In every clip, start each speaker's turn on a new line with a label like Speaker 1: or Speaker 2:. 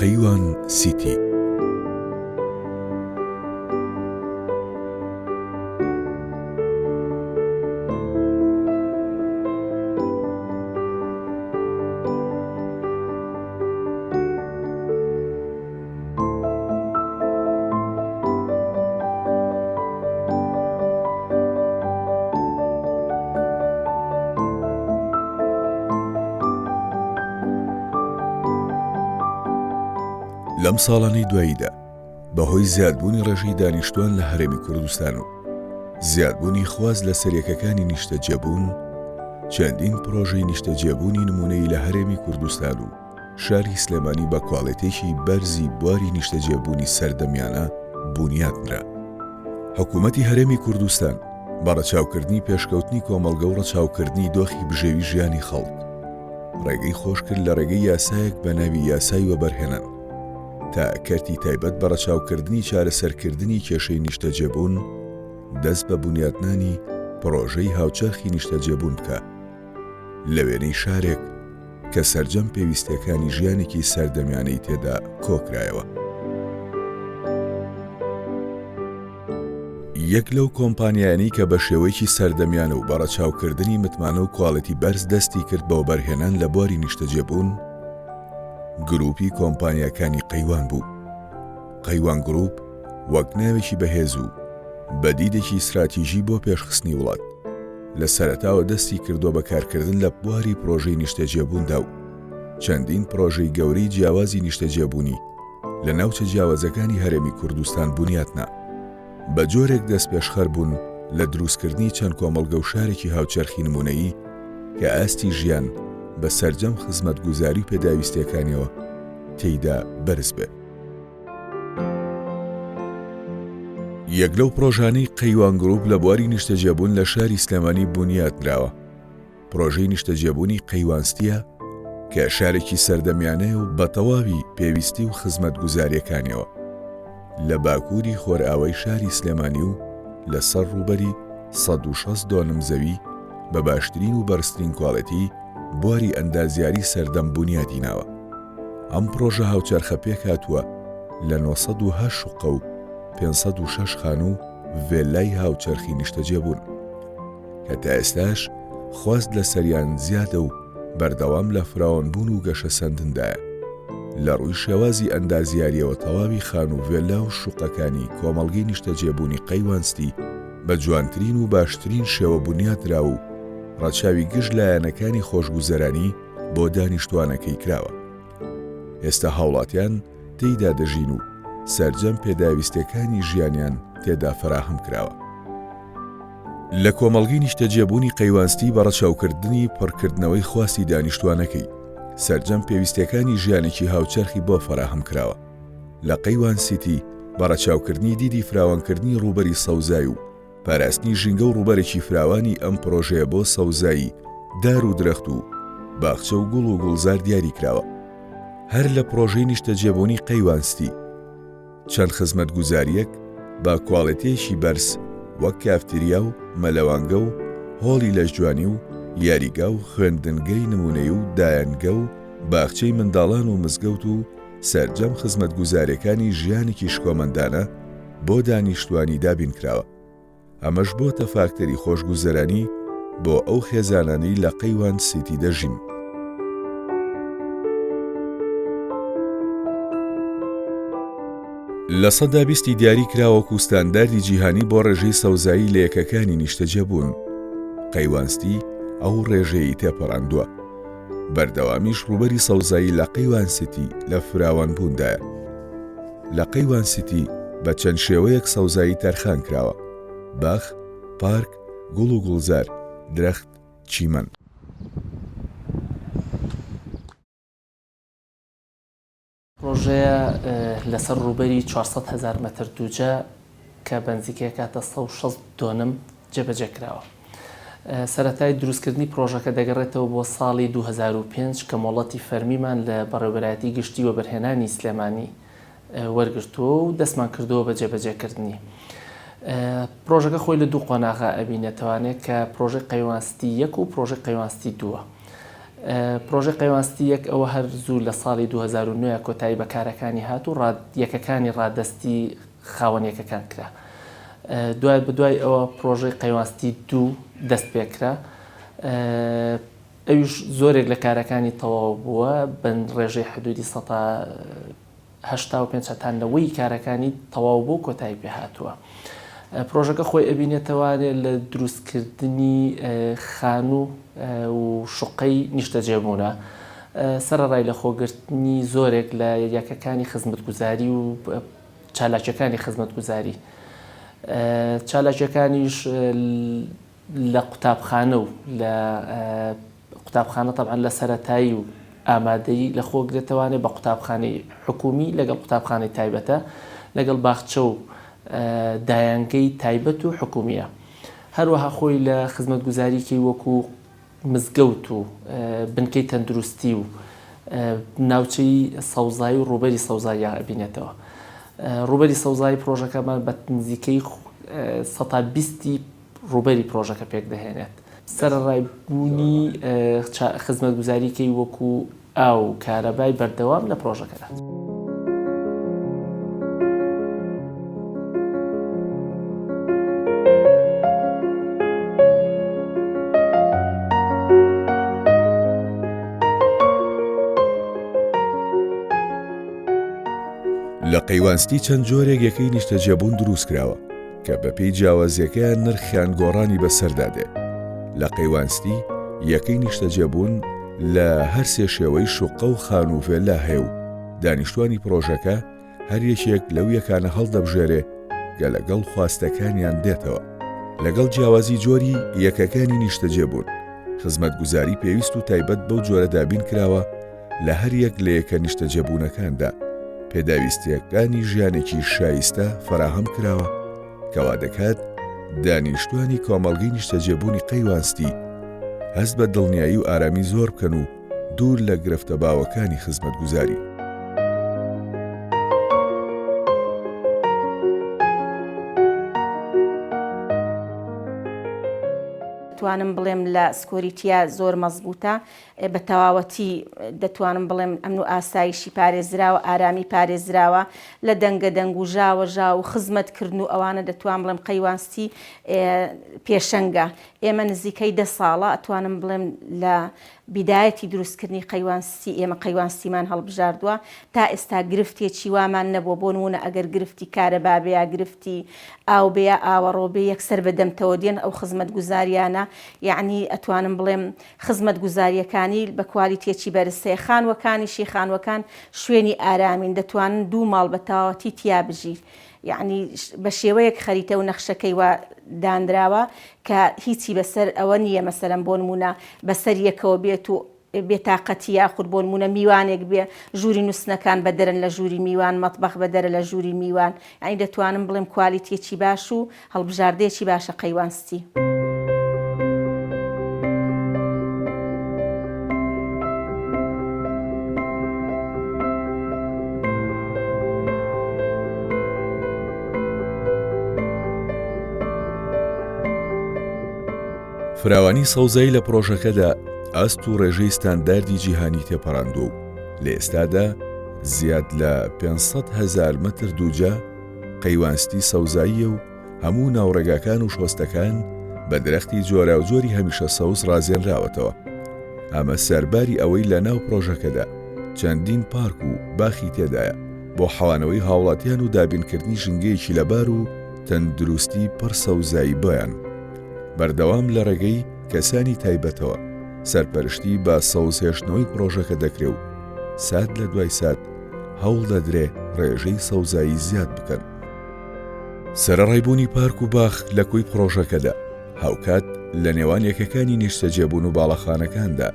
Speaker 1: قەیوان سیتی. لەم ساڵانەی دواییدا بەهۆی زیادبوونی ڕێژەی دانیشتوان لە هەرێمی کوردستان و زیادبوونی خواز لە سەرەکیەکانی نیشتەجێبوون، چەندین پرۆژەی نیشتەجێبوونی نمونەیی لە هەرێمی کوردستان و شاری سلێمانی بە کواڵێتێکی بەرزی بواری نیشتەجێبوونی سەردەمیانە بونیاتنرا. حکوومەتی هەرێمی کوردستان بە ڕەچاوکردنی پێشکەوتنی کۆمەڵگە و ڕەچاوکردنی دۆخی بژێوی ژیانی خەڵک ڕێگەی خۆش کرد لە ڕێگەی یاسایەک بە ناوی یاسای وەبەرهێنان تا کەرتی تایبەت بە ڕەچاوکردنی چارەسەرکردنی کێشەی نیشتەجێبوون دەست بە بونیاتنانی پرۆژەی هاوچەرخی نیشتەجێبوون بکە لە وێنەی شارێک کە سەرجەم پێویستیەکانی ژیانێکی سەردەمیانەی تێدا کۆکرایەوە. یەک لەو کۆمپانیانی کە بە شێوەیەکی سەردەمیانە و بە ڕەچاوکردنی متمانە و کواڵەتی بەرز دەستی کرد بە وەبەرهێنان لە بواری نیشتەجێبوون گروپی کۆمپانیەکانی قەیوان بوو. قەیوان گروپ وەک ناوێکی بەهێز و بەدیدێکی استراتیژی بۆ پێشخستنی وڵات لە سەرەتاوە دەستی کردووە بە کارکردن لە بواری پرۆژەی نیشتەجێبووندا و چەندین پرۆژەی گەورەی جیاوازی نیشتەجێبوونی لە ناوچە جیاوازەکانی هەرێمی کوردستان بونیاتنا. بە جۆرێک دەست پێشخەر بوون لە دروستکردنی چەند کۆمەڵگە و شارێکی هاوچەرخی نمونەیی کە ئاستی ژیان بە سەرجەم خزمەتگوزاری و پێداویستیەکانیەوە تێیدا بەرز بێ. یەک لەو پرۆژانەی قەیوان گروپ لە بواری نیشتەجێبوون لە شاری سلێمانی بونیاتنراوە پرۆژەی نیشتەجێبوونی قەیوانستیە کە شارێکی سەردەمیانەیە و بە تەواوی پێویستی و خزمەتگوزاریەکانیەوە لە باکووری خۆرئاوای شاری سلێمانی و لەسەر ڕووبەری 160 دۆنم زەوی بە باشترین و بەرزترین کواڵەتی بواری ئەندازیاری سەردەم بونیاتی ناوە. ئەم پرۆژە هاوچەرخە پێک هاتووە لە 908 شوقە و 506 خان و ڤێلای هاوچەرخی نیشتەجێبوون کە تا ئێستاش خواست لە سەریان زیادە و بەردەوام لە فراوانبوون و گەشە سەندندایە. لە ڕووی شێوازی ئەندازیاریەوە تەواوی خان و ڤێلا و شوقەکانی کۆمەڵگەی نیشتەجێبوونی قەیوانستی بە جوانترین و باشترین شێوە بونیاترا و ڕەچاوی گشت لایەنەکانی خۆشگوزەرانی بۆ دانیشتوانەکەی کراوە. ئێستا هاوڵاتیان تێیدا دەژین و سەرجەم پێداویستیەکانی ژیانیان تێدا فراهم کراوە. لە کۆمەڵگەی نیشتەجێبوونی قەیوانستی بە ڕەچاوکردنی پڕکردنەوەی خواستی دانیشتوانەکەی سەرجەم پێویستیەکانی ژیانێکی هاوچەرخی بۆ فراهم کراوە. لە قەیوان سیتی بە ڕەچاوکردنی دیدی فراوانکردنی ڕووبەری سەوزای و پاراستنی ژینگە و ڕووبەرێکی فراوانی ئەم پرۆژەیە بۆ سەوزایی دار و درەخت و باخچە و گوڵ و گوڵزار دیاری کراوە. هەر لە پرۆژەی نیشتەجێبوونی قەیوانستی چەند خزمەتگوزاریەک با کواڵەتیەکی بەرز وەک کافتریا و مەلەوانگە و هۆڵی لەشجوانی و یاریگا و خوێندنگەی نمونەی و دایانگە و باخچەی منداڵان و مزگەوت و سەرجەم خزمەتگوزاریەکانی ژیانێکی شکۆمەندانە بۆ دانیشتوانی دابین کراوە. ئەمەش بۆتە فاکتەری خۆشگوزەرانی بۆ ئەو خێزانانەی لە قەیوان سیتی دەژین. لە سەدا 20 دیاری کراوەکو ستانداردی جیهانی بۆ ڕێژەی سەوزایی لە یەکەکانی نیشتەجێبوون. قەیوانستی ئەو ڕێژەیەی تێپەڕاندووە. بەردەوامیش ڕووبەری سەوزایی لە قەیوان سیتی لە فراوانبووندایە. لە قەیوان سیتی بە چەند شێوەیەک سەوزایی تەرخان کراوە: باخ، پارک، گوڵ و گوڵزار، درەخت، چیمەن.
Speaker 2: پرۆژەیە لەسەر ڕووبەری 400,000 مەتر دووجە کە بەنزیکەیە کاتە 160 دۆنم جێبەجێ کراوە. سەرەتای دروستکردنی پرۆژەکە دەگەڕێتەوە بۆ ساڵی 2005 کە مۆڵەتی فەرمیمان لە بەڕێوەبەرایەتی گشتی وەبەرهێنانی سلێمانی وەرگرتووە و دەستمان کردووە بە جێبەجێکردنی. پرۆژەکە خۆی لە دوو قۆناغا ئەبینێتوانێت کە پرۆژەی قەیوانستی 1 و پرۆژەی قەیوانستی 2. پرۆژه قەیوانستی یەک ئەوە هەر زوو لە ساڵی 2009 کۆتایی بەکارەکانی هات و یەکەکانی ڕاددەستی خاوەنیەکەکان کرا. دوای بدوای ئەوە پرۆژەی قەیوانستی 2 دەست پێکرا. ئەویش زۆرێک لە کارەکانی تەواو بووە بن ڕێژەی حدودی 85% کارەکانی تەواو بوو کۆتایی پێ هاتووە. پرۆژەکە خۆی ئەبینێتەوانێ لە دروستکردنی خانوو و شوقەی نیشتەجێبوونە سەرەڕای لە خۆگرتنی زۆرێک لە یاکەکانی خزمەتگوزاری و چالاکیەکانی خزمەتگوزاری. چالاکیەکانیش لە قوتابخانە و لە قوتابخانە تەبعاً لە سەرەتایی و ئامادەی لە خۆگرێتەوانێ بە قوتابخانەی حکومی لەگەڵ قوتابخانەی تایبەتە لەگەڵ باخچە و دایانگەی تایبەت و حکومیە. هەروەها خۆی لە خزمەتگوزاریکەی وەکو مزگەوت و بنکەی تەندروستی و ناوچەی سەوزایی و ڕووبەری سەوزایی ئەبینێتەوە. ڕووبەری سەوزایی پرۆژەکەمان بە نزیکەی 120 ڕووبەری پرۆژەکە پێک دەهێنێت. سەرڕایبوونی خزمەتگوزاریکەی وەکو ئاو کارەبای بەردەوام لە پرۆژەکەدا.
Speaker 1: لە قەیوانستی چەند جۆرێک یەکەی نیشتەجێبوون دروست کراوە کە بەپێی جیاوازیەکەیان نرخیان گۆڕانی بەسەردادێ. لە قەیوانستی یەکەی نیشتەجێبوون لە هەر سێ شێوەی شوقە و خانووفێلا هەیە و دانیشتوانی پرۆژەکە هەر یەکێک لەو یەکانە هەڵدەبژێرێ کە لەگەڵ خواستەکانیان دێتەوە. لەگەڵ جیاوازی جۆری یەکەکانی نیشتەجێبوون خزمەتگوزاری پێویست و تایبەت بەو جۆرە دابین کراوە لە هەر یەک لە یەکە نیشتەجێبوونەکاندا پێداویستیەکانی ژیانێکی شایستە فراهەم کراوە کەوا دەکات دانیشتوانی کۆمەڵگەی نیشتەجێبوونی قەیوانستی هەست بە دڵنیایی و ئارامی زۆر بکەن و دوور لە گرفتە باوەکانی خزمەتگوزاری.
Speaker 3: دەتوانم بڵێم لە سکۆریتیا زۆر مەزبوطە بە تەواوەتی دەتوانم بڵێم ئەمن و ئاسایشی پارێزراوە ئارامی پارێزراوە لە دەنگە دەنگ و ژاوە و خزمەتکردن و ئەوانە دەتوان بڵێم قەیوانستی پێشەنگە. ئێمە نزیکەی 10 ساڵە ئەتوانم بڵێم لە بیدایەتی دروستکردنی قەیوانستی ئێمە قەیوانستیمان هەڵبژاردووە تا ئێستا گرفتێکی وامان نەبووە بۆ نمونە ئەگەر گرفتی کارەبا بێ یا گرفتی ئاو بێ یا ئاوەڕۆ بێ یەکسەر بەدەمتەوە دێن ئەو خزمەتگوزاریانە یعنی ئەتوانم بڵێم خزمەتگوزاریەکانی بە کوالیتێکی بەرزەیە. خانوەکانیشی خانوەکان شوێنی ئارامین دەتوانن 2 ماڵ بە تەواوەتی تیا بژیر یعنی بە شێوەیەک خەریتە و نەخشەکەی وا دانراوە کە هیچی بەسەر ئەوە نییە مەسەرەن بۆ نمونە بەسەر یەکەوە بێت و بێتاقەتی یاخود بۆ نمونە میوانێک بێ ژووری نووسنەکان بەدەرن لە ژووری میوان مەطبەخ بەدەرە لە ژووری میوان یعنی دەتوانم بڵێم کوالیتێکی باش و هەڵبژاردەیەکی باشە قەیوانستی.
Speaker 1: فراوانی سەوزایی لە پرۆژەکەدا ئەست و ڕێژەی ستانداردی جیهانی تێپەڕاندوو و لە ئێستادا زیاد لە 500,000 متر دووجا قەیوانستی سەوزاییە و هەموو ناوڕێگاکان و شۆستەکان بە درەختی جۆرا و جۆری هەمیشە سەوز ڕازێنراوەتەوە. ئەمە سەرباری ئەوەی لە ناو پرۆژەکەدا چەندین پارک و باخی تێدایە بۆ حەوانەوەی هاوڵاتیان و دابینکردنی ژنگەیەکی لەبار و تەندروستی پڕ سەوزایی بۆیان. بەردەوام لە ڕێگەی کەسانی تایبەتەوە سەرپەرشتی بە سەوزهێشتنەوەی پرۆژەکە دەکرێ و سات لە دوای سات هەوڵ دەدرێ ڕێژەی سەوزایی زیاد بکەن. سەرڕایبوونی پارک و باخ لە کوی پرۆژەکەدا هاوکات لە نێوان یەکەکانی نیشتەجێبوون و باڵەخانەکاندا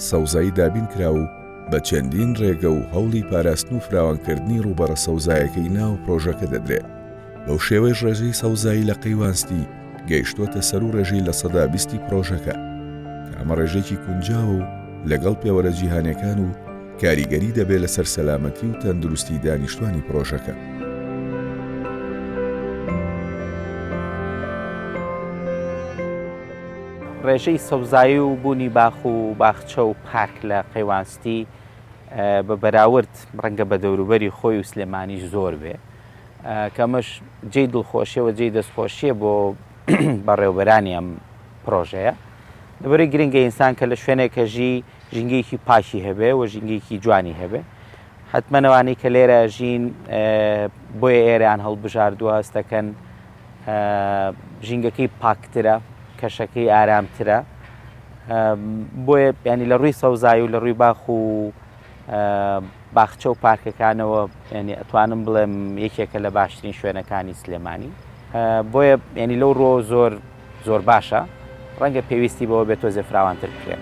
Speaker 1: سەوزایی دابین کرا و بە چەندین ڕێگە و هەوڵی پاراستن و فراوانکردنی ڕووبەرە سەوزایەکەی ناو پرۆژەکە دەدرێت. بەو شێوەیەش ڕێژەی سەوزایی لە قەیوانستی گەیشتوتە سەر و ڕێژەی لە 120 پرۆژەکە کە ئەمە ڕێژێکی کونجاوە و لەگەڵ پێوەرە جیهانیەکان و کاریگەری دەبێت لەسەر سەلامەتی و تەندروستی دانیشتوانی پرۆژەکە.
Speaker 4: ڕێژەی سەوزایی و بوونی باخ و باخچە و پارک لە قەیوانستی بە بەراورد ڕەنگە بە دەوروبەری خۆی و سلێمانیش زۆر بێ کەمەش جێی دڵخۆشیەوە جێی دەستخۆشیە بۆ بەڕێوەبەرانی ئەم پرۆژەیە لەبەرەوەی گرنگە ئینسان کە لە شوێنێکە ژینگەیەکی پاکی هەبێ و ژینگەیەکی جوانی هەبێ حتممەنەوانی کە لێرە ژین بۆیە ئێرەیان هەڵبژاردووە هەستەکەن ژینگەکەی پاکترە کەشەکەی ئارامترە بۆیە ینی لە ڕووی سەوزایی و لە ڕووی باخ و باخچە و پارکەکانەوە ینی ئەتوانم بڵێم یەکێکە لە باشترین شوێنەکانی سلێمانی بۆیە ینی لەو ڕۆ زۆر باشە ڕەنگە پێویستی بەوە بێت تۆزێ فراوانتر بکرێ.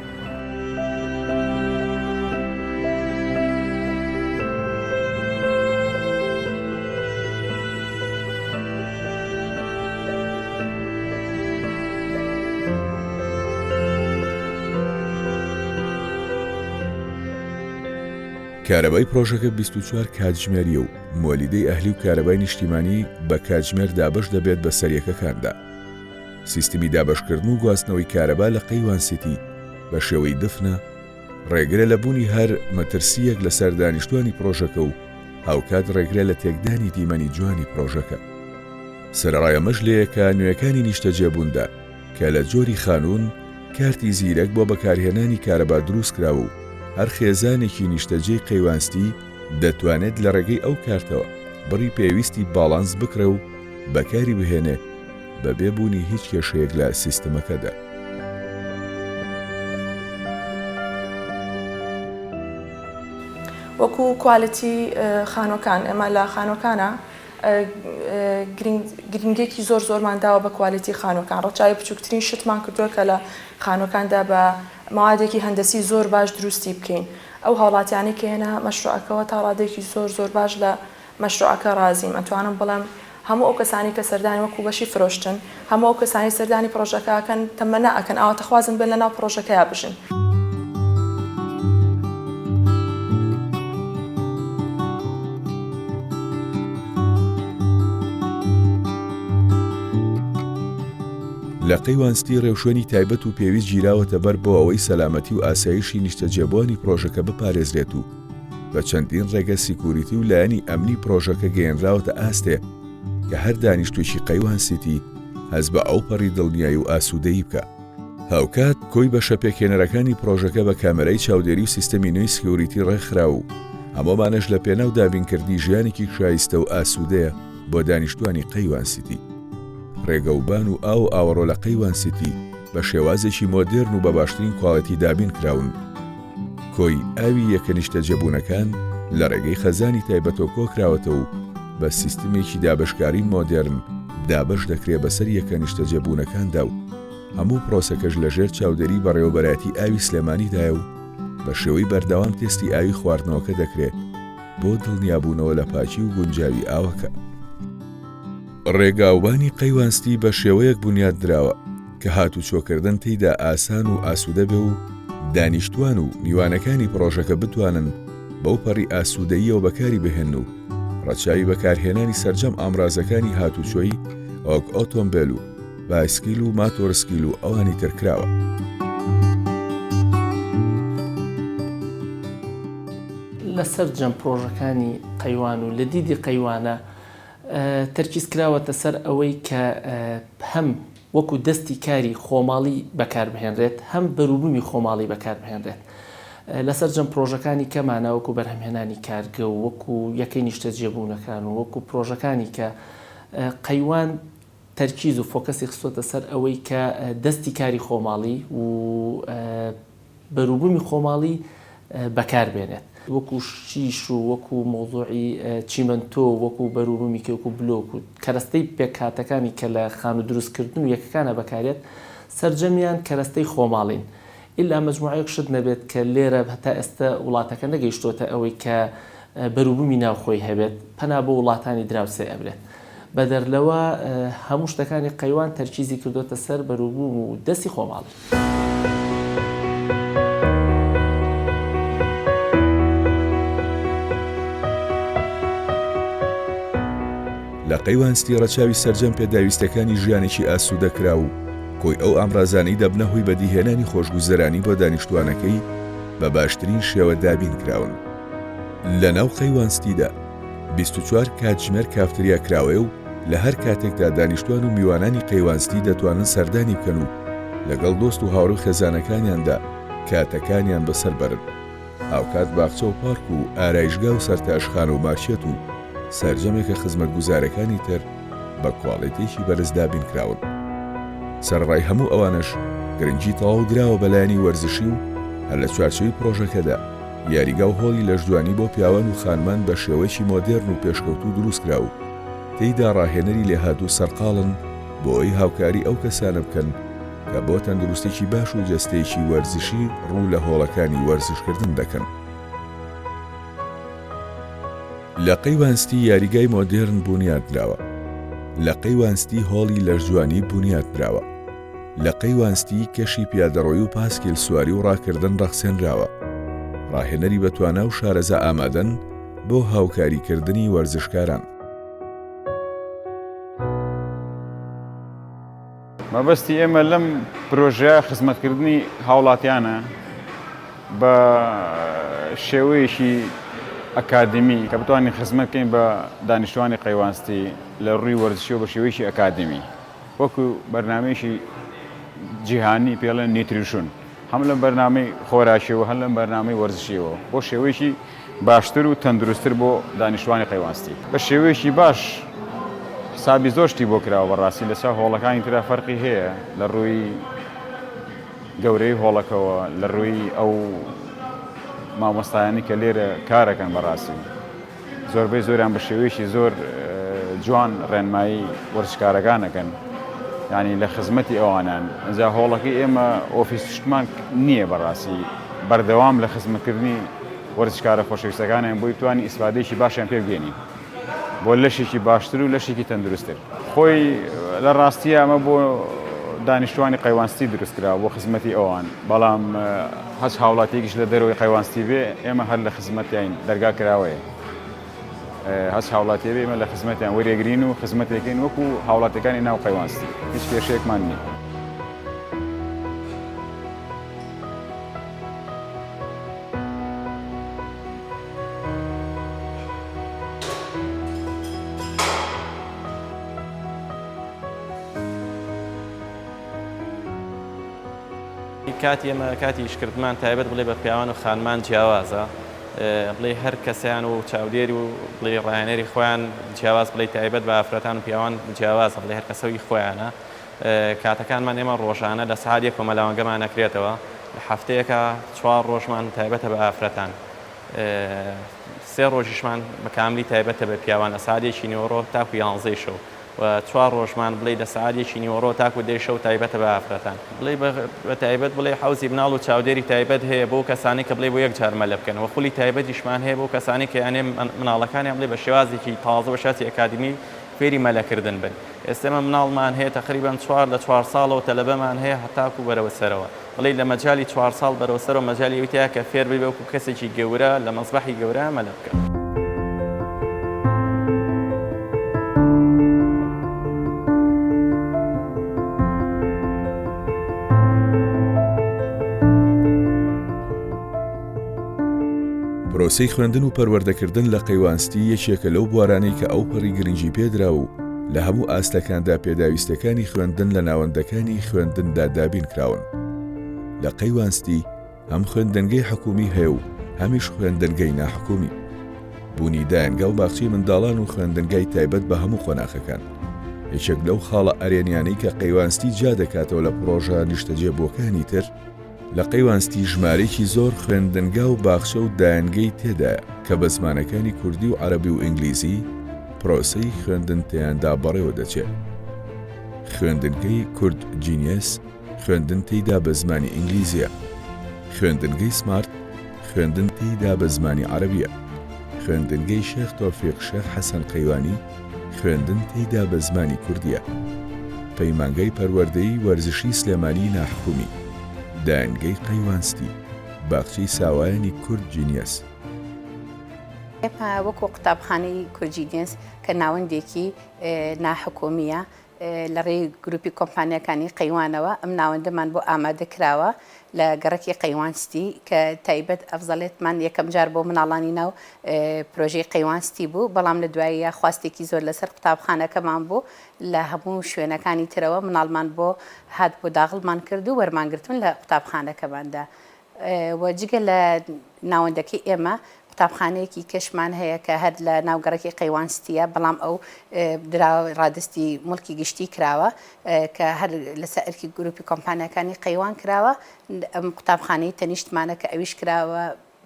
Speaker 1: کارەبای پرۆژەکە 24 کاتژمێریە و مۆلیدەی ئەهلی و کارەبای نیشتیمانی بە کاتژمێر دابەش دەبێت بە سەریەکەکاندا. سیستمی دابەشکردن و گواستنەوەی کارەبا لە قەیوانسیتی بە شێوەی دفنە ڕێگرە لە بوونی هەر مەترسیەک لەسەر دانیشتوانی پرۆژەکە و هاوکات ڕێگرە لە تێکدانی دیمەنی جوانی پرۆژەکە. سەرڕایەمەش لەیەکە نوێەکانی نیشتەجێبووندا کە لە جۆری خانوون کارتی زیرەک بۆ بەکارهێنانی کارەبا دروست کراوە و هەر خێزانێکی نیشتەجێی قەیوانستی دەتوانێت لە ڕێگەی ئەو کارتەوە بڕی پێویستی باڵانس بکرێ و بەکاری بهێنێ بە بێبوونی هیچ کێشەیەک لە سیستەمەکەدا.
Speaker 5: وەکو کوالیتی خانۆکان ئێمە لە خانۆکانە گرنگێکی زۆرمان داوە بە کوالیتی خانۆکان ڕەچاوی بچووکترین شتمان کردووە کە لە خانۆکاندا بە ماوادێکی هەندەسی زۆر باش دروستی بکەین ئەو هاوڵاتیانی کە هێنا مەشروعەکەەوە تا ڕادێکی زۆر باش لە مەشروعەکە ڕازیم ئەتوانم بڵێم هەموو ئەو کەسانی کە سەردانی وەکو بەشی فرۆشتن هەموو ئەو کەسانی سەردانی پرۆژەکەکەن تەمەنا ئەکەن ئاواتەخوازن بێن لە ناو پرۆژەکەیە بژن.
Speaker 1: لە قەیوانستی ڕێوشێنی تایبەت و پێویست گیراوەتە بەر بۆ ئەوەی سەلامەتی و ئاسایشی نیشتەجێبوانی پرۆژەکە بپارێزرێت و بە چەندین ڕێگە سیکوریتی و لایەنی ئەمنی پرۆژەکە گەیەنراوەتە ئاستێ کە هەر دانیشتوێکی قەیوانسیتی هەز بە ئەوپەڕی دڵنیایی و ئاسوودەیی بکە. هاوکات کۆی بە شەپێکێنەرەکانی پرۆژەکە بە کامەرەی چاودێری و سیستەمی نوێی سکیوریتی ڕێکخرا و هەمومانەش لە پێناو دابینکردنی ژیانێکی شایستە و ئاسوودەیە بۆ دانیشتوانی قەیوانسیتی. ڕێگەوبان و ئاوەڕۆ لە قەیوانسیتی بە شێوازێکی مۆدرن و بە باشترین کواڵەتی دابین کراون. کۆی ئاوی یەکە نیشتەجێبوونەکان لە ڕێگەی خەزانی تایبەتۆ کۆکراوەتە و بە سیستمێکی دابشکاری مۆدرن دابش دەکرێت بەسەر یەکە نیشتەجێبوونەکاندا و هەموو پرۆسەکەش لەژێر چاودێری بەڕێوەبەراتی ئاوی سلێمانیدایە و بە شێوەی بەردەوام تێستی ئاوی خواردنەوەکە دەکرێت بۆ دڵنیابوونەوە لە پاچی و گونجاوی ئاوەکە. ڕێگاوبانی قەیوانستی بە شێوەیەک بنیاد دراوە کە هاتوچۆکردن تێیدا ئاسان و ئاسوودە بێ و دانیشتوان و میوانەکانی پرۆژەکە بتوانن بەو پەڕی ئاسوودەییەوە بەکاری بهێن و ڕەچاوی بەکارهێنانی سەرجەم ئامرازەکانی هاتوچۆیی ئۆک ئۆتۆمبیل و بایسکیل و ماتۆرسکیل و ئەوانی ترکراوە.
Speaker 2: لەسەر جەم پرۆژەکانی قەیوان و لە دیدی قەیوانە تەرکیز کراوەتە سەر ئەوەی کە هەم وەکو دەستی کاری خۆماڵی بەکاربهێنرێت هەم بەروبوومی خۆماڵی بەکاربهێنرێت. لەسەر جەم پرۆژەکانی کەمانە وەکو بەرهەمهێنانی کارگە و وەکو یەکەی نیشتەجێبوونەکان و وەکو پرۆژەکانی کە قەیوان تەرکیز و فۆکەسی خستۆتە سەر ئەوەی کە دەستی کاری خۆماڵی و بەروبوومی خۆماڵی بەکاربێنێت وەکو شیش و وەکو مۆزوعی چیمەنتۆ وەکو بەروبوومی وەکو بلۆک و کەرەستەی پێکهاتەکانی کە لە خان و دروستکردن و یەکەکانە بەکارێت سەرجەمیان کەرەستەی خۆماڵین. ئیلا مەجموعەیەک شت نەبێت کە لێرە هەتا ئێستا وڵاتەکە نەگەیشتۆتە ئەوەی کە بەروبوومی ناوخۆی هەبێت پەنا بۆ وڵاتانی دراوسێ ئەبرێت. بەدەرلەوە هەموو شتەکانی قەیوان تەرکیزی کردوتە سەر بەروبووم و دەستی خۆماڵی.
Speaker 1: لە قەیوانستی ڕەچاوی سەرجەم پێداویستەکانی ژیانێکی ئاسوودەکرا و کۆی ئەو ئامرازانەی دەبنە هۆی بەدیهێنانی خۆشگوزەرانی بۆ دانیشتوانەکەی بە باشترین شێوە دابین کراون. لە ناو قەیوانستیدا 24 کاتژمێر کافتریا کراوێ و لە هەر کاتێکدا دانیشتوان و میوانانی قەیوانستی دەتوانن سەردانی بکەن و لەگەڵ دۆست و هاوڕێی خێزانەکانیاندا کاتەکانیان بەسەر بەرن. هاوکات باخچە و پارک و ئارایشگا و سەرتاشخانە و مارشێت و سەرجەمێکە خزمەتگوزارەکانی تر بە کواڵیتێکی بەرز دابین کراون. سەرڕای هەموو ئەوانش گرنگی تەواو دراوە بەلایانی وەرزشی و هەر لە چوارچەوەی پرۆژەکەدا یاریگا و هۆڵی لەشدوانی بۆ پیاوان و خانمان بە شێوەیەکی مۆدێرن و پێشکەوتوو دروست کرا و تێیدا ڕاهێنەری لێهاتوو سەرقاڵن بۆ ئەوی هاوکاری ئەو کەسانە بکەن کە بۆ تەندروستێکی باش و جەستەیەکی وەرزشی ڕوو لە هۆڵەکانی وەرزشکردن دەکەن. لە قەیوانستی یاریگای مۆدێرن بوونیادراوە. لە قەیوانستی هۆڵی لەشجوانی بوونیادراوە. لە قەیوانستی کەشی پیادەڕۆی و پاسکیل سواری و ڕاکردن ڕەخسێنراوە. ڕاهێنەری بەتوانە و شارەزا ئامادەن بۆ هاوکاریکردنی وەرزشکاران.
Speaker 6: مەبەستی ئێمە لەم پرۆژەیە خزمەتکردنی هاوڵاتیانە بە شێوەیەکی ئەکادمی کە بتوانین خزمەت بکەین بە دانیشتوانی قەیوانستی لە ڕووی وەرزشی و بە شێوەیەکی ئەکادمی وەکو بەرنامەیەکی جیهانی پێڵێن نیتریشن هەم لەم بەرنامەی خۆراشیەوە هەم لەم بەرنامەی وەرزشیەوە بۆ شێوەیەکی باشتر و تەندروستتر بۆ دانیشتوانی قەیوانستی بە شێوەیەکی باش حسابی زۆر شتی بۆ کراوە بەڕاستی لەسەر هۆڵەکانی ترا فەرقی هەیە لە ڕووی گەورەی هۆڵەکەوە لە ڕووی ئەو مامۆستایانی کە لێرە کارەکەن بەڕاستی زۆربەی زۆریان بە شێوەیەکی زۆر جوان ڕێنمایی وەرزشکارەکانەکەن یعنی لە خزمەتی ئەوانان ئەجا هۆڵەکەی ئێمە ئۆفیسشتمان نییە بەڕاستی بەردەوام لە خزمەتکردنی وەرزشکارە خۆشەویستەکانیان بۆی توانی ئیسفادەیەکی باشیان پێ بگەێنین بۆ لەشێکی باشتر و لەشێکی تەندروستتر خۆی لە ڕاستیە ئەمە بۆ دانیشتوانی قەیوانستی دروستکراوە بۆ خزمەتی ئەوان بەڵام هەچ هاوڵاتێکیش لە دەرەوەی قەیوانستی بێ ئێمە هەر لە خزمەتیان دەرگا کراوەیە هەچ هاوڵاتی بێ ئێمە لە خزمەتیان وەرێگرین و خزمەتێکین وەکو هاوڵاتەکانی ناو قەیوانستی هیچ کێشەیەکمان نییە.
Speaker 7: کاتی ئێمە کاتی ئیشکردمان تایبەت بڵێ بە پیاوان و خانمان جیاوازە بڵێ هەر کەسیان و چاودێری و بڵێ ڕاهێنەری خۆیان جیاواز بڵێ تایبەت بە ئافرەتان و پیاوان جیاوازە بڵێ هەر کەسەوی خۆیانە کاتەکانمان ئێمە ڕۆژانە لە سەعات یەک کۆمەلاوەنگەمان نەکرێتەوە لە هەفتەیەکە 4 ڕۆژمان تایبەتە بە ئافرەتان 3 ڕۆژیشمان بە کاملی تایبەتە بە پیاوان لە سەعات 1:00 تاکو 11 شەو و 4 ڕۆژمان بڵێ لە سەعات 1:00 تاکو 10 شەو تایبەتە بە ئافرەتان بڵێ بە تایبەت بڵێ حوزی بناڵ و چاودێری تایبەت هەیە بۆ کەسانی کە بڵێ بۆ یەک جار مەلە بکەن و خولی تایبەتیشمان هەیە بۆ کەسانی کە یانێ مناڵەکانیان بڵێ بە شێوازێکی تازە بە شاتی ئەکادمی فێری مەلەکردن بن ئێستێمە مناڵمان هەیە تقریبان 4 لە 4 ساڵەوە تەلەبەمان هەیە هەتاکو بەرەوە سەرەوە بڵێ لە مەجای 4 ساڵ بەرەوە سەرەوە مەجای وتەیە کە فێر بێ وەکو کەسێکی گەورە لە مەسبەحی گەورە مەلە بکەن.
Speaker 1: پرۆسەی خوێندن و پەروەردەکردن لە قەیوانستی یەکێکە لەو بوارانەی کە ئەو پەڕی گرنگی پێدرا و لە هەموو ئاستەکاندا پێداویستەکانی خوێندن لە ناوەندەکانی خوێندندا دابین کراون. لە قەیوانستی هەم خوێندنگەی حکومی هەیە و هەمیش خوێندنگەی ناحکومی بوونی دایانگە و باخچەی منداڵان و خوێندنگای تایبەت بە هەموو خۆناخەکان یەکێک لەو خاڵە ئەرێنیانەی کە قەیوانستی جا دەکاتەوە لە پرۆژە نیشتەجێبووەکانی تر لە قەیوانستی ژمارەیەکی زۆر خوێندنگا و باخچە و دایانگەی تێدایە کە بە زمانەکانی کوردی و عەرەبی و ئینگلیزی پرۆسەی خوێندن تێیاندا بەڕێوە دەچێت. خوێندنگەی کورد جینیەس خوێندن تێیدا بە زمانی ئینگلیزیە، خوێندنگەی سمارت خوێندن تێیدا بە زمانی عەرەبیە، خوێندنگەی شێخ تۆفیق شێخ حەسەن قەیوانی خوێندن تێیدا بە زمانی کوردیە، پەیمانگەی پەروەردەیی وەرزشی سلێمانی ناحکومی، دایانگەی قەیوانستی، باخچەی ساوایانی کورد جینیەس.
Speaker 8: وەکو قوتابخانەی کورد جینیەس کە ناوەندێکی ناحکومیە لە ڕێی گروپی کۆمپانیەکانی قەیوانەوە ئەم ناوەندەمان بۆ ئامادە کراوە لە گەڕەکی قەیوانستی کە تایبەت ئەفزەڵێتمان یەکەم جار بۆ مناڵانی ناو پرۆژەی قەیوانستی بوو بەڵام لە دواییە خواستێکی زۆر لەسەر قوتابخانەکەمان بوو لە هەموو شوێنەکانی ترەوە مناڵمان بۆ هات بۆ داغڵمان کرد و وەرمانگرتون لە قوتابخانەکەماندا وەجگە لە ناوەندەکەی ئێمە قوتابخانەیەکی کەشمان هەیە کە هەر لە ناوگەڕەکی قەیوانستیە بەڵام ئەو ڕادستی مڵکی گشتی کراوە کە هەر لەسەر ئەرکی گروپی کۆمپانیەکانی قەیوان کراوە ئەم قوتابخانەی تەنیشتمانە کە ئەویش کراوە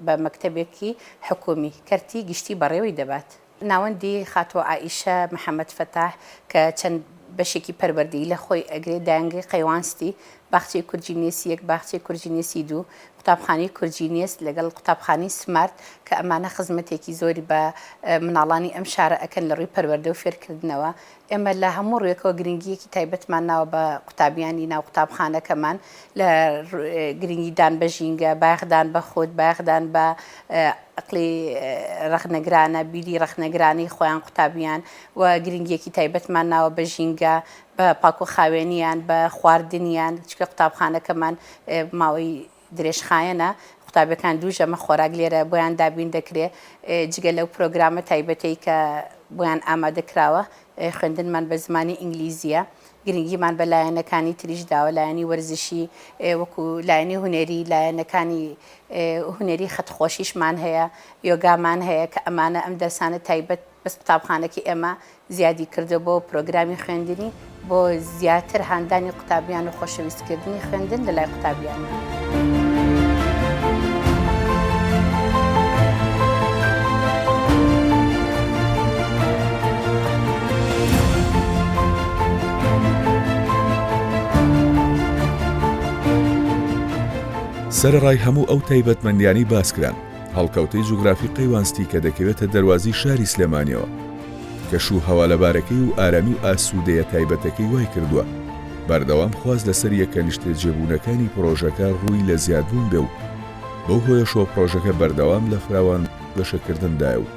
Speaker 8: بە مەکتەبێکی حکومی کەرتی گشتی بەڕێوەی دەبات ناوەندی خاتوە عائیشە محەممەد فەتاح کە چەند بەشێکی پەروەردەی لە خۆی ئەگرێ دایانگەی قەیوانستی باخچەی کورجینێسی یەک باخچەی کورجینێسی دوو قوتابخانەی کورجینێس لەگەڵ قوتابخانەی سمارت کە ئەمانە خزمەتێکی زۆری بە مناڵانی ئەم شارە ئەکەن لە ڕووی پەروەردە و فێرکردنەوە ئێمە لە هەموو ڕوێکەوە گرنگیەکی تایبەتمان ناوە بە قوتابیانی ناو قوتابخانەکەمان لە گرنگیدان بە ژینگە باغدان بە خۆت باغدان بە ئەقلی ڕەخنەگرانە بیری ڕەخنەگرانی خۆیان قوتابیان و گرنگیەکی تایبەتمان ناوە بە ژینگە بە پاکو خاوێنیان بە خواردنیان چکە قوتابخانەکەمان ماوەی درێژخایەنە قوتابەکان دوو ژەمە خۆراک لێرە بۆیان دابین دەکرێت جگە لەو پرۆگرامە تایبەتەی کە بۆیان ئامادە کراوە خوێندنمان بە زمانی ئینگلیزیە گرنگیمان بە لایەنەکانی تریش داوە لایەنی وەرزشی وەکو لایەنی هونەری لایەنەکانی هونەری خەتخۆشیشمان هەیە یۆگامان هەیە کە ئەمانە ئەم دەرسانە تایبەت بەس قوتابخانەکەی ئێمە زیادی کردو بۆ پرۆگرامی خوێندنی بۆ زیاتر هاندانی قوتابیان و خۆشەویستکردنی خوێندن لە لای قوتابیان.
Speaker 1: سەرڕای هەموو ئەو تایبەتمەندیانی باسکران هەڵکەوتەی جوگرافی قەیوانستی کە دەکەوێتە دەروازی شاری سلێمانیەوە کەش و هەوالەبارەکەی و ئارامی و ئاسوودەیە تایبەتەکەی وای کردووە بەردەوام خواست لەسەر یەکە نیشتە جێبوونەکانی پرۆژەکە ڕووی لە زیادبوون بێ و بەو هۆیەشەوە پرۆژەکە بەردەوام لە فراوان بەشەکردندایە و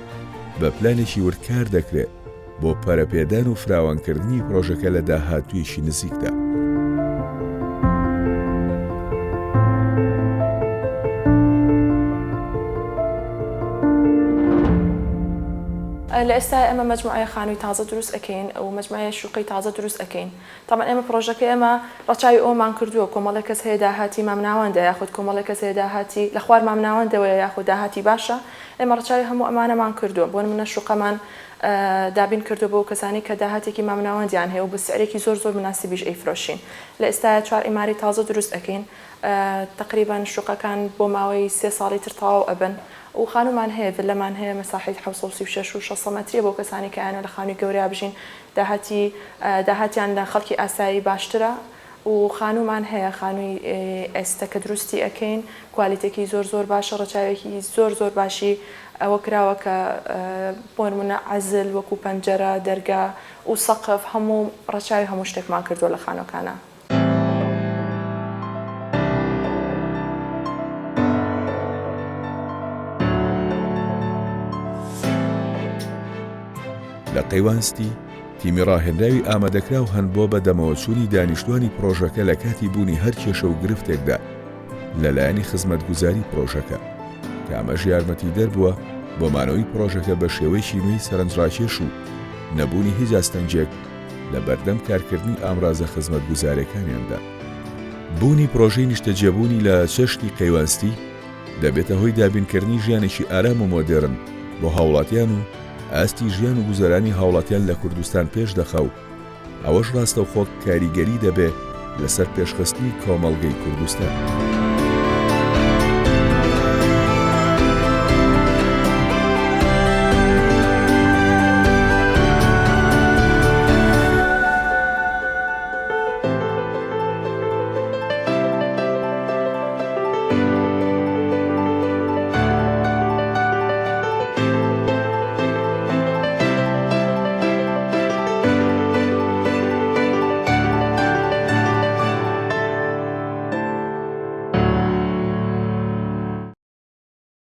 Speaker 1: بە پلانێکی ورکار دەکرێت بۆ پەرەپێدان و فراوانکردنی پرۆژەکە لە داهاتوویەکی نزیکدا.
Speaker 5: لە ئێستا ئەمە مجموعە خانووی تازە دروست ئەکەین ئەو مجموعە شوقی تازە دروست ئەکەین تامان ئێمە پرۆژەکە ئێمە ڕەچاوی ئەومان کردووە کۆمەڵی کەس هەیە داهاتی مامناوەندە یاخود کۆمەڵی کەس هەیە داهاتی لە خوار مامناوەندەوەیە یاخود داهاتی باشە ئێمە ڕەچاوی هەموو ئەمانەمان کردووە بۆ منە شوقەمان دابین کردو بۆ کەسانی کە داهاتێکی مامناوەندیان هەیە و بە سعرێکی زۆر زۆر مناسیبیش ئەیفرۆشین لە ئێستا 4 ئیماری تازە دروست ئەکەین تقریبان شوقەکان بۆ ماوەی 3 ساڵی تر تەواو ئەبن و خانومان هەیە ڤیلەمان هەیە مەساحەی 736 و 600 مەتریە بۆ کەسانی کە یانە لە خانووی گەورەیا بژین داهاتیان لە خەڵکی ئاسایی باشترە و خانومان هەیە خانووی ئێستا کە دروستی ئەکەین کوالیتێکی زۆر زۆر باشە ڕەچاوێکی زۆر زۆر باشی ئەوە کراوە کە بۆ نمونە عەزل وەکو پەنجەرە دەرگا و سەقف هەموو ڕەچاوی هەموو شتێکمان کردووە لە خانووەکانە.
Speaker 1: لە قەیوانستی تیمی ڕاهێنراوی ئامادەکراو هەن بۆ بەدەمەوەچوونی دانیشتوانی پرۆژەکە لە کاتی بوونی هەر کێشە و گرفتێکدا لەلایەنی خزمەتگوزاری پرۆژەکە کە ئەمەش یارمەتی دەربووە بۆ مانەوەی پرۆژەکە بە شێوەیەکی نوێی سەرنجڕاکێش و نەبوونی هیچ ئاستەنجێک لە بەردەم کارکردنی ئامرازە خزمەتگوزارەکانیاندا. بوونی پرۆژەی نیشتەجێبوونی لە چەشتی قەیوانستی دەبێتە هۆی دابینکردنی ژیانێکی ئارام و مۆدێرن بۆ هاوڵاتیان و ئاستی ژیان و گوزەرانی هاوڵاتیان لە کوردستان پێش دەخە و ئەوەش ڕاستەوخۆ کاریگەری دەبێت لەسەر پێشخستنی کۆمەڵگەی کوردستان.